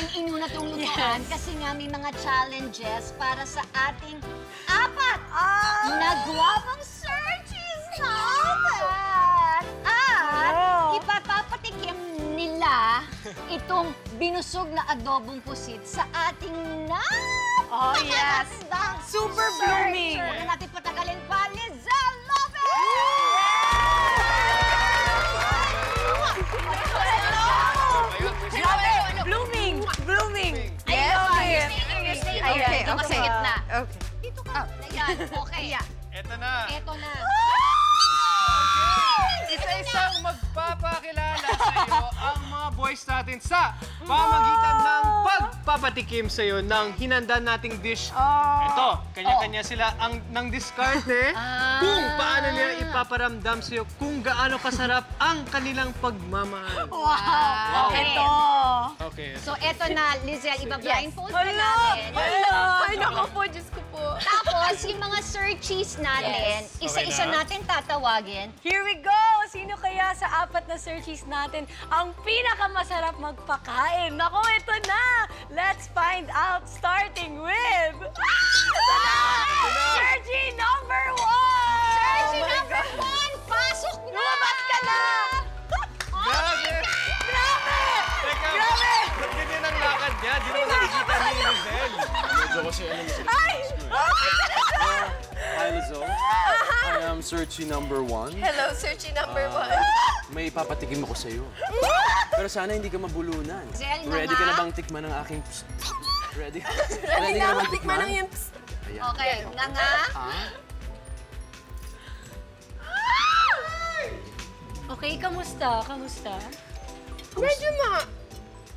natin inuna itong lutuan kasi nga may mga challenges para sa ating apat na gwapong searches natin. At ipapapatikim nila itong binusog na adobong pusit sa ating napakagandang Super blooming! Huwag na natin patagalin pa, Lizelle Lopez! Blooming! Blooming! Yes, Okay. Okay, dito sa gitna. Okay. Dito ka. Ayan, okay. Eto na. Eto na. Isa-isang magpapakilala sa iyo ang mga boys natin sa pamagitan ng pagpapatikim sa iyo ng hinanda nating dish. Ito, kanya-kanya sila ang diskarte kung paano nila ipaparamdam sa iyo kung gaano kasarap ang kanilang pagmamahal. Wow. Ito! Okay. So, eto na, Lizelle, iba-blindfold na natin. Ay, naku po, Diyos ko po. Tapos, yung mga searchies natin, isa-isa natin tatawagin. Here we go! Sino kaya sa apat na searchies natin ang pinakamasarap magpakain? Naku, ito na! Let's find out starting with... Ito na! Searchie number 1! Searchie number 1, pasok na! Lumabas ka na! Grabe! Grabe! Teka, Grabe! ba't ganyan ang lakad niya? Di naman nakikita ni Lizelle. Medyo kasi alam mo. Ay! Hi, Lizelle. I am Searchy number 1. Hello, Searchy number 1. May papatikim ako sa'yo. Pero sana hindi ka mabulunan. Lizelle, Ready ka na bang tikman ng aking... Ready? Ready ka na bang tikman? yung... Ayan. Okay, nga. Okay, kamusta? Kamusta? Medyo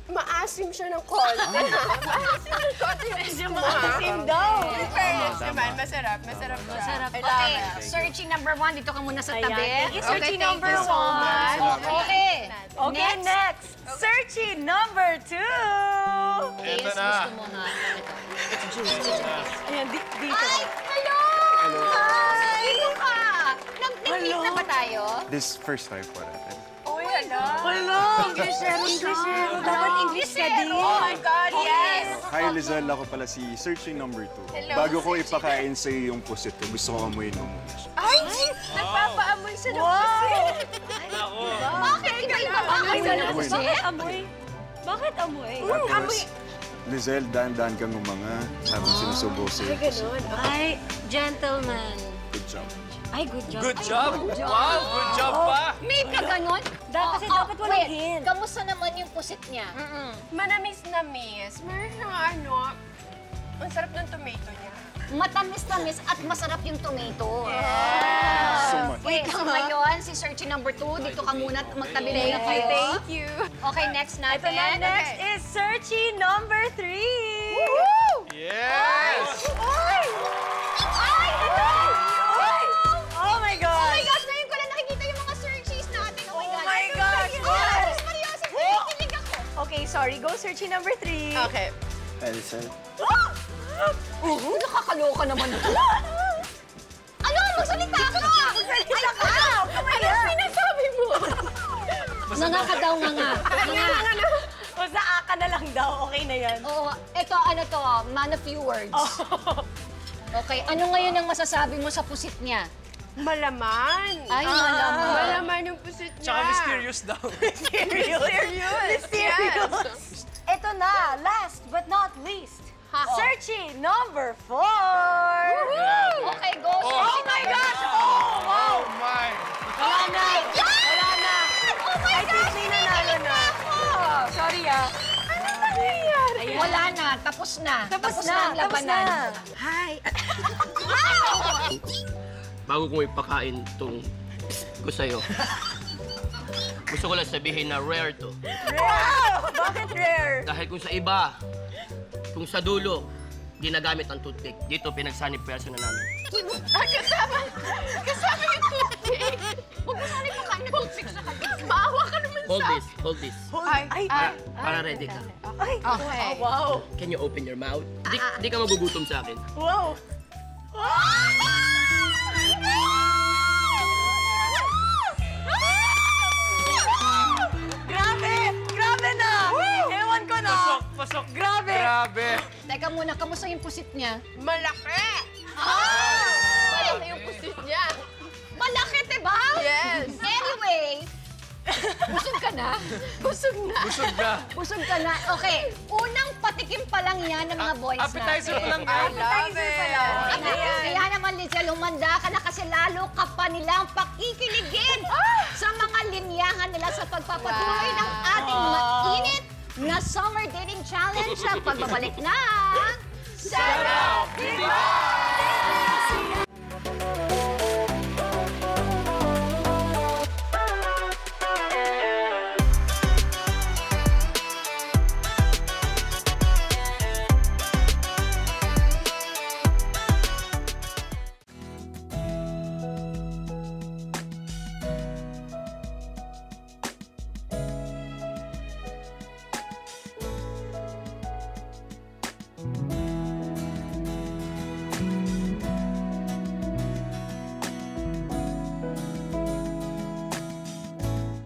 maasim siya ng konti. Maasim ng konti yung Medyo maasim daw. In fairness naman, masarap. Masarap siya. Masarap. I love Okay, it. searching number 1, dito ka muna sa Ayan. tabi. Thank you, searching thank number you so 1. much. Okay. Okay, next. Searching number 2. Okay, Eto na. gusto mo nga. Ayan, dito. Ay, hello! Hi! Sino ka? Nag-technique na ba tayo? This first time po natin. Uy, hala. Hello! Englishero ka. Dapat English ka din. Oh my God, yes! Hi, Lizelle. Ako pala si Searching number 2. Hello, Bago ko Searching. ipakain sa iyo yung pusit ko, gusto ko amuin mo muna siya. Ay! Nagpapaamoy siya ng pusit. Bakit? Iba-iba ba? Ay, wala Amoy. gusto. Bakit amoy? Bakit amoy? Tapos, Lizelle, dahan-dahan kang umanga habang sinusubo sa iyo. Ganun. Ay, gentleman. Good job. Ay, good job. Good job! Wow, good job pa! May ka ganon? Kasi dapat walang wait, hint. Kamusta naman yung pusit niya? Manamis-namis. Meron siyang ang sarap ng tomato niya. Matamis-tamis at masarap yung tomato. So much. Wait, so ngayon, si searching number 2, dito ka muna, magtabi muna kayo. Thank you. Okay, next Ito natin. na, next is searching number 3. Yes! Ay! Ay! Oh my God! Oh my gosh, ngayon ko lang nakikita yung mga searchies natin. Oh my Oh God. my gosh! Diyos Maria, kinig ako. Okay, sorry. Go searching number 3. Okay. Hi, Lizelle. Nakakaloka naman ito. Ano? Magsalita ka! Magsalita ka! Ano sinasabi mo? Nga ka daw, nga. O sa aka na lang daw. Okay na yan. Oo, ito, ano to, man of few words. Okay, ano ngayon ang masasabi mo sa pusit niya? Malaman. Ay, malaman. Malaman yung pusit niya. Tsaka mysterious daw. Mysterious. Ito na, last but not least. Searching number 4. Okay, go, Oh. searching. Oh my gosh! Oh, wow! Oh my! Wala na! Wala na! Oh my I think may nanalo na. Sorry ah. Ano nangyayari? Wala na, tapos na. Tapos na, ang tapos labanan. na. Hi. Bago kong ipakain itong ko sa'yo, gusto ko lang sabihin na rare to. Wow! Bakit rare? Dahil kung sa iba, kung sa dulo, ginagamit ang toothpick, dito pinagsanib pwersa na namin. Kasama yung toothpick. Huwag mo sana ipakain na toothpick sa kanya. Maawa ka naman Hold sa... this, hold this. Ay, Para ready ka. ay. Okay. Wow! Can you open your mouth? Di ka magugutom sa akin. Wow! Grabe! Grabe na! Ewan ko na! Pasok Teka muna, kamusta yung pusit niya? Malaki! Ah! Malaki yung pusit niya. Malaki, diba? Yes. Anyway, busog ka na? Busog na. Busog na. Busog ka na. Okay, unang patikim pa lang yan ng mga boys Appetizer pa lang I yan. love it. Kaya naman, Lizelle, humanda ka na kasi lalo ka pa nilang pakikiligin sa mga linyahan nila sa pagpapatuloy ng ating mainit na Summer Dating Challenge sa pagbabalik ng Sarap Diba?